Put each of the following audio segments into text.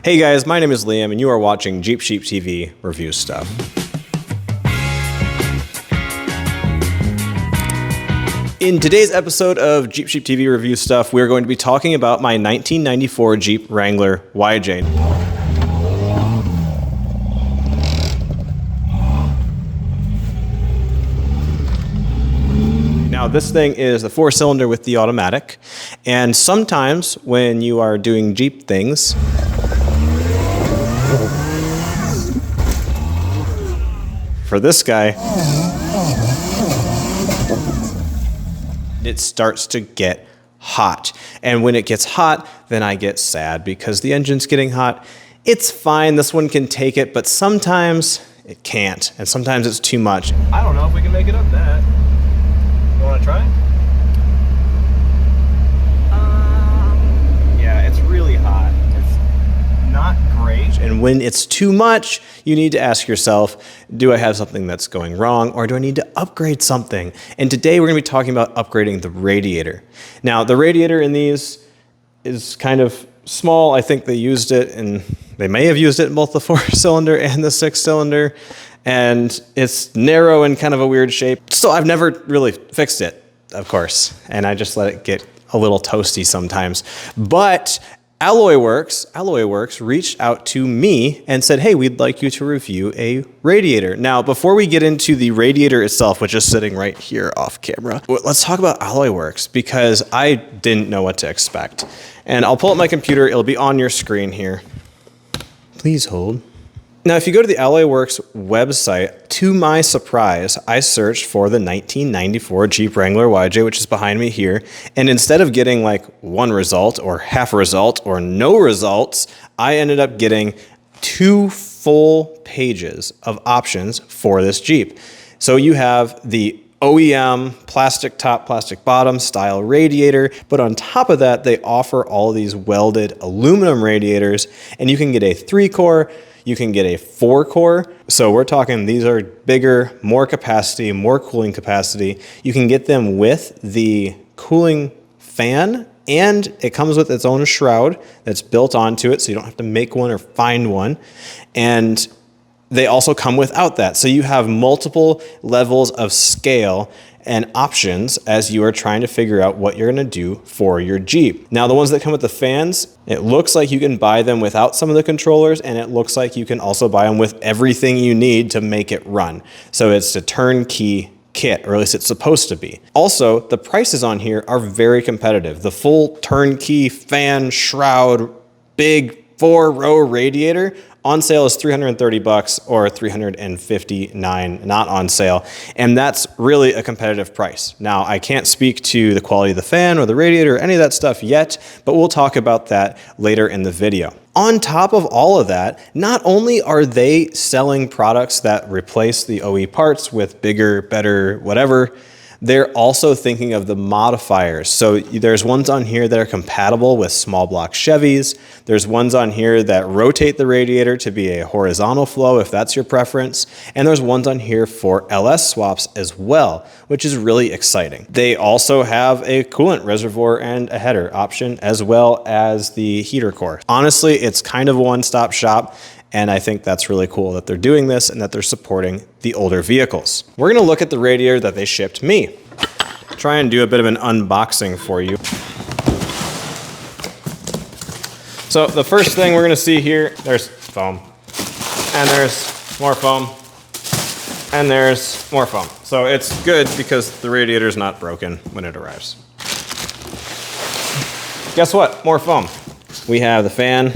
Hey guys, my name is Liam and you are watching Jeep Sheep TV Review Stuff. In today's episode of Jeep Sheep TV Review Stuff, we're going to be talking about my 1994 Jeep Wrangler YJ. Now this thing is the 4-cylinder with the automatic, and sometimes when you are doing Jeep things, for this guy, it starts to get hot. And when it gets hot, then I get sad because the engine's getting hot. It's fine, this one can take it, but sometimes it can't, and sometimes it's too much. I don't know if we can make it up that. You wanna try? Yeah, it's really hot. It's not great. And when it's too much, you need to ask yourself, do I have something that's going wrong, or do I need to upgrade something? And today we're gonna be talking about upgrading the radiator. Now, the radiator in these is kind of small. I think they used it, and they may have used it in both the 4-cylinder and the 6-cylinder. And it's narrow and kind of a weird shape. So I've never really fixed it, of course. And I just let it get a little toasty sometimes. But AlloyWorks reached out to me and said, hey, we'd like you to review a radiator. Now, before we get into the radiator itself, which is sitting right here off camera, let's talk about AlloyWorks because I didn't know what to expect. And I'll pull up my computer. It'll be on your screen here. Please hold. Now, if you go to the AlloyWorks website, to my surprise, I searched for the 1994 Jeep Wrangler YJ, which is behind me here. And instead of getting like one result or half a result or no results, I ended up getting 2 full pages of options for this Jeep. So you have the OEM plastic top, plastic bottom style radiator, but on top of that, they offer all of these welded aluminum radiators, and you can get a 3-core, you can get a 4-core. So we're talking, these are bigger, more capacity, more cooling capacity. You can get them with the cooling fan, and it comes with its own shroud that's built onto it, so you don't have to make one or find one. And they also come without that. So you have multiple levels of scale and options as you are trying to figure out what you're gonna do for your Jeep. Now, the ones that come with the fans, it looks like you can buy them without some of the controllers, and it looks like you can also buy them with everything you need to make it run. So it's a turnkey kit, or at least it's supposed to be. Also, the prices on here are very competitive. The full turnkey fan, shroud, big 4-row radiator on sale is $330 or $359 not on sale. And that's really a competitive price. Now, I can't speak to the quality of the fan or the radiator or any of that stuff yet, but we'll talk about that later in the video. On top of all of that, not only are they selling products that replace the OE parts with bigger, better, whatever, they're also thinking of the modifiers. So there's ones on here that are compatible with small block Chevys. There's ones on here that rotate the radiator to be a horizontal flow if that's your preference. And there's ones on here for LS swaps as well, which is really exciting. They also have a coolant reservoir and a header option, as well as the heater core. Honestly, it's kind of a one-stop shop. And I think that's really cool that they're doing this and that they're supporting the older vehicles. We're gonna look at the radiator that they shipped me. Try and do a bit of an unboxing for you. So the first thing we're gonna see here, there's foam. And there's more foam. And there's more foam. So it's good because the radiator's not broken when it arrives. Guess what? More foam. We have the fan.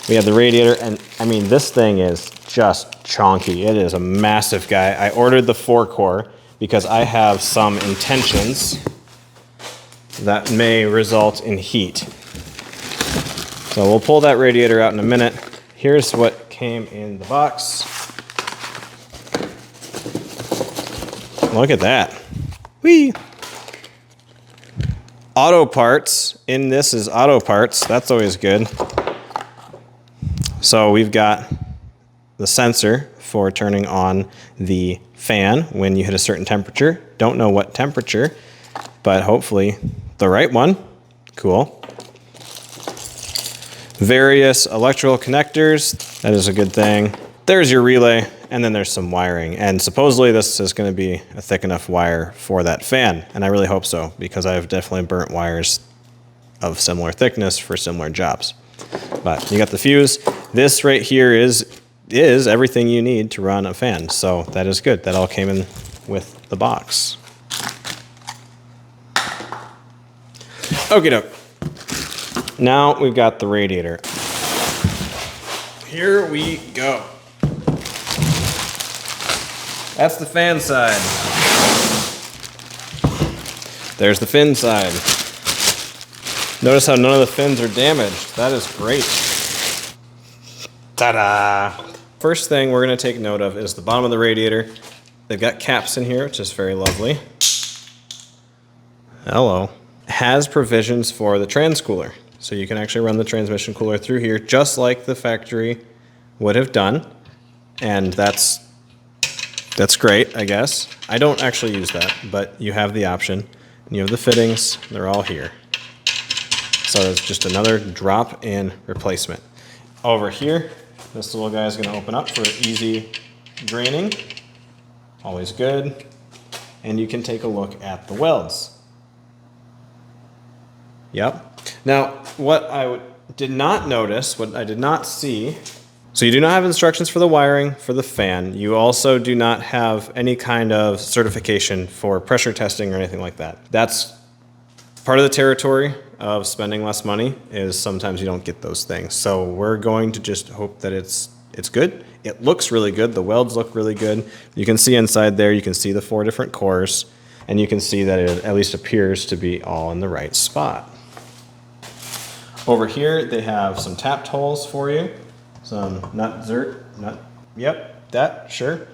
We have the radiator, and I mean, this thing is just chonky. It is a massive guy. I ordered the 4-core because I have some intentions that may result in heat. So we'll pull that radiator out in a minute. Here's what came in the box. Look at that. Whee! Auto parts. In this is auto parts. That's always good. So we've got the sensor for turning on the fan when you hit a certain temperature. Don't know what temperature, but hopefully the right one. Cool. various electrical connectors. That is a good thing. There's your relay, and then there's some wiring. And supposedly this is going to be a thick enough wire for that fan. And I really hope so, because I've definitely burnt wires of similar thickness for similar jobs. But you got the fuse. This right here is everything you need to run a fan. So that is good. That all came in with the box. Okie doke. Now we've got the radiator. Here we go. That's the fan side. There's the fin side. Notice how none of the fins are damaged. That is great. Ta-da! First thing we're going to take note of is the bottom of the radiator. They've got caps in here, which is very lovely. Hello. Has provisions for the trans cooler. So you can actually run the transmission cooler through here just like the factory would have done. And that's great, I guess. I don't actually use that, but you have the option. And you have the fittings. They're all here. So it's just another drop-in replacement. Over here, this little guy is going to open up for easy draining. Always good. And you can take a look at the welds. Yep. Now, what I did not notice, what I did not see, so you do not have instructions for the wiring for the fan. You also do not have any kind of certification for pressure testing or anything like that. That's part of the territory of spending less money, is sometimes you don't get those things. So we're going to just hope that it's good. It looks really good. The welds look really good. You can see inside there, you can see the 4 different cores, and you can see that it at least appears to be all in the right spot. Over here, they have some tapped holes for you. Some sure.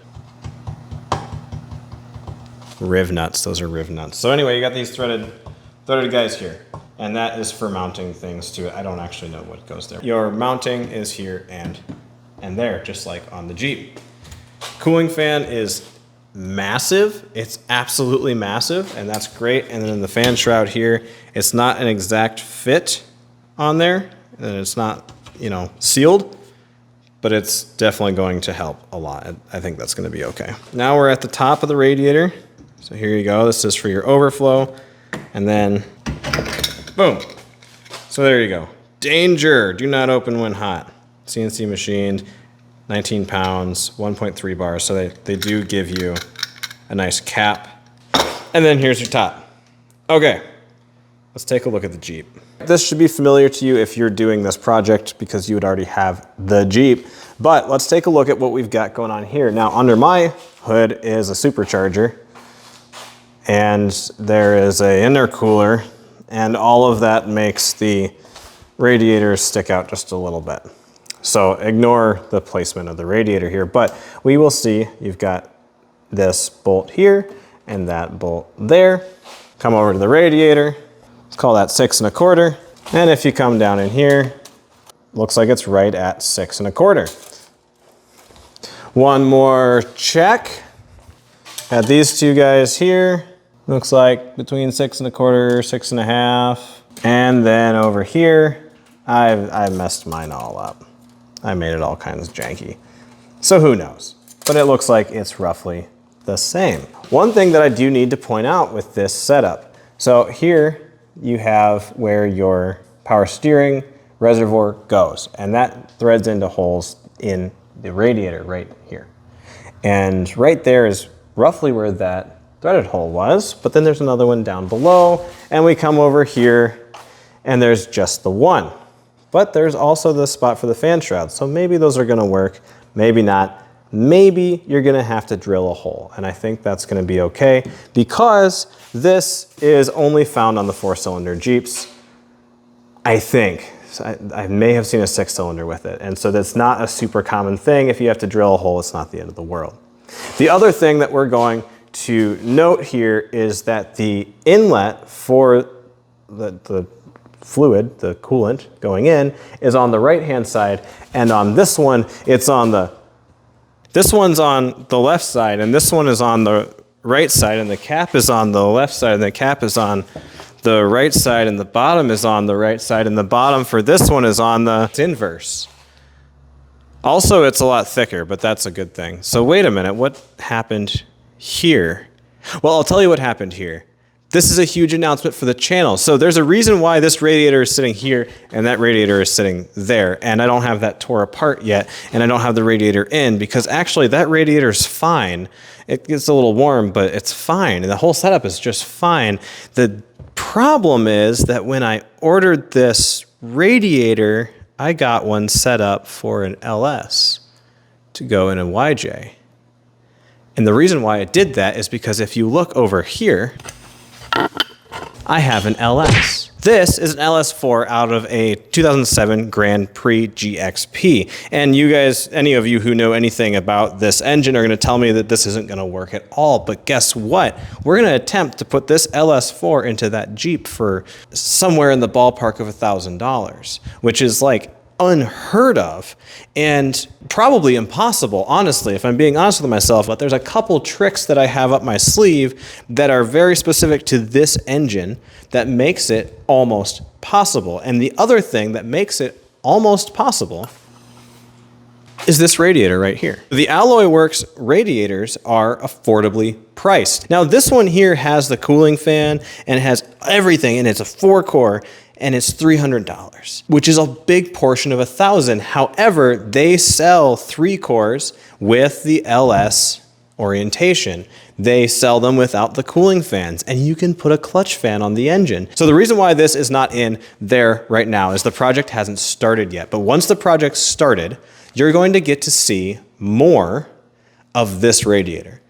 Riv nuts, those are riv nuts. So anyway, you got these threaded guys here. And that is for mounting things to it. I don't actually know what goes there. Your mounting is here and there, just like on the Jeep. Cooling fan is massive. It's absolutely massive, and that's great. And then the fan shroud here, it's not an exact fit on there, and it's not, sealed, but it's definitely going to help a lot. I think that's going to be okay. Now we're at the top of the radiator. So here you go. This is for your overflow, and then boom. So there you go. Danger, do not open when hot. CNC machined, 19 pounds, 1.3 bars. So they do give you a nice cap. And then here's your top. Okay, let's take a look at the Jeep. This should be familiar to you if you're doing this project because you would already have the Jeep. But let's take a look at what we've got going on here. Now under my hood is a supercharger, and there is an intercooler, and all of that makes the radiator stick out just a little bit. So ignore the placement of the radiator here, but we will see you've got this bolt here and that bolt there. Come over to the radiator. Let's call that 6 1/4. And if you come down in here, looks like it's right at 6 1/4. One more check. Got these two guys here. Looks like between 6 1/4, 6 1/2. And then over here, I messed mine all up. I made it all kinds of janky. So who knows? But it looks like it's roughly the same. One thing that I do need to point out with this setup. So here you have where your power steering reservoir goes, and that threads into holes in the radiator right here. And right there is roughly where that threaded hole was, but then there's another one down below, and we come over here and there's just the one. But there's also the spot for the fan shroud, so maybe those are gonna work, maybe not. Maybe you're gonna have to drill a hole, and I think that's gonna be okay because this is only found on the 4-cylinder Jeeps, I think. So I may have seen a 6-cylinder with it, and so that's not a super common thing. If you have to drill a hole, it's not the end of the world. The other thing that we're going to note here is that the inlet for the fluid, the coolant going in, is on the right-hand side, and on this one, this one's on the left side, and this one is on the right side, and the cap is on the left side, and the cap is on the right side and the bottom is on the right side, and the bottom for this one is on the inverse. Also, it's a lot thicker, but that's a good thing. So wait a minute, what happened here? Well, I'll tell you what happened here. This is a huge announcement for the channel. So there's a reason why this radiator is sitting here and that radiator is sitting there. And I don't have that tore apart yet, and I don't have the radiator in, because actually that radiator is fine. It gets a little warm, but it's fine. And the whole setup is just fine. The problem is that when I ordered this radiator, I got one set up for an LS to go in a YJ. And the reason why I did that is because if you look over here, I have an LS. This is an LS4 out of a 2007 Grand Prix GXP. And you guys, any of you who know anything about this engine are going to tell me that this isn't going to work at all. But guess what? We're going to attempt to put this LS4 into that Jeep for somewhere in the ballpark of $1,000, which is like unheard of and probably impossible, honestly, if I'm being honest with myself. But there's a couple tricks that I have up my sleeve that are very specific to this engine that makes it almost possible. And the other thing that makes it almost possible is this radiator right here. The AlloyWorks radiators are affordably priced. Now this one here has the cooling fan and has everything, and it's a 4-core, and it's $300, which is a big portion of $1,000. However, they sell 3 cores with the LS orientation. They sell them without the cooling fans, and you can put a clutch fan on the engine. So the reason why this is not in there right now is the project hasn't started yet. But once the project started, you're going to get to see more of this radiator.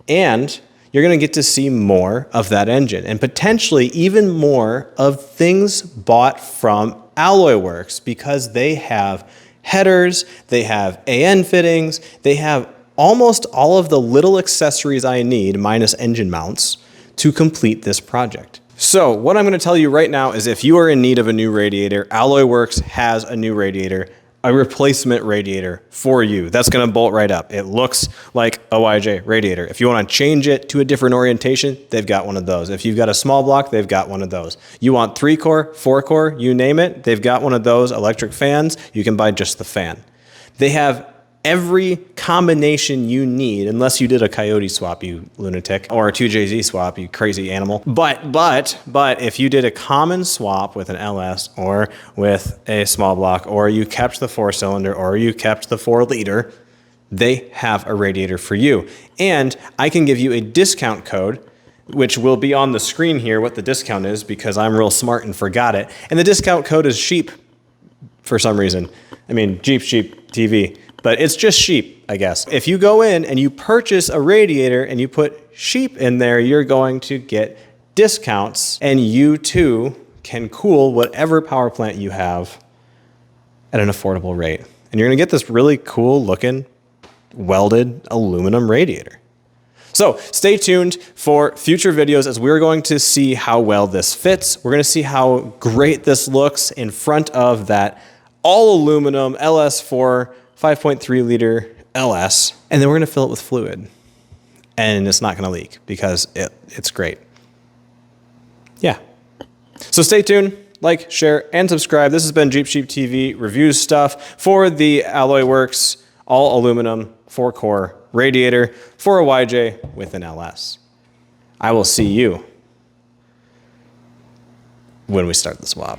And you're going to get to see more of that engine, and potentially even more of things bought from AlloyWorks, because they have headers, they have AN fittings, they have almost all of the little accessories I need, minus engine mounts, to complete this project. So what I'm going to tell you right now is if you are in need of a new radiator, AlloyWorks has a new radiator, a replacement radiator for you. That's going to bolt right up. It looks like a YJ radiator. If you want to change it to a different orientation, they've got one of those. If you've got a small block, they've got one of those. You want 3-core, 4-core, you name it, they've got one of those electric fans. You can buy just the fan. They have every combination you need, unless you did a Coyote swap, you lunatic, or a 2JZ swap, you crazy animal. But if you did a common swap with an LS or with a small block, or you kept the 4-cylinder, or you kept the 4-liter, they have a radiator for you. And I can give you a discount code, which will be on the screen here, what the discount is, because I'm real smart and forgot it. And the discount code is SHEEP for some reason. I mean, Jeep TV. But it's just SHEEP, I guess. If you go in and you purchase a radiator and you put SHEEP in there, you're going to get discounts, and you too can cool whatever power plant you have at an affordable rate. And you're gonna get this really cool looking welded aluminum radiator. So stay tuned for future videos as we're going to see how well this fits. We're gonna see how great this looks in front of that all aluminum LS4 5.3 liter LS, and then we're gonna fill it with fluid, and it's not gonna leak because it's great. Yeah. So stay tuned, like, share, and subscribe. This has been Jeep Sheep TV reviews stuff for the AlloyWorks all aluminum 4-core radiator for a YJ with an LS. I will see you when we start the swap.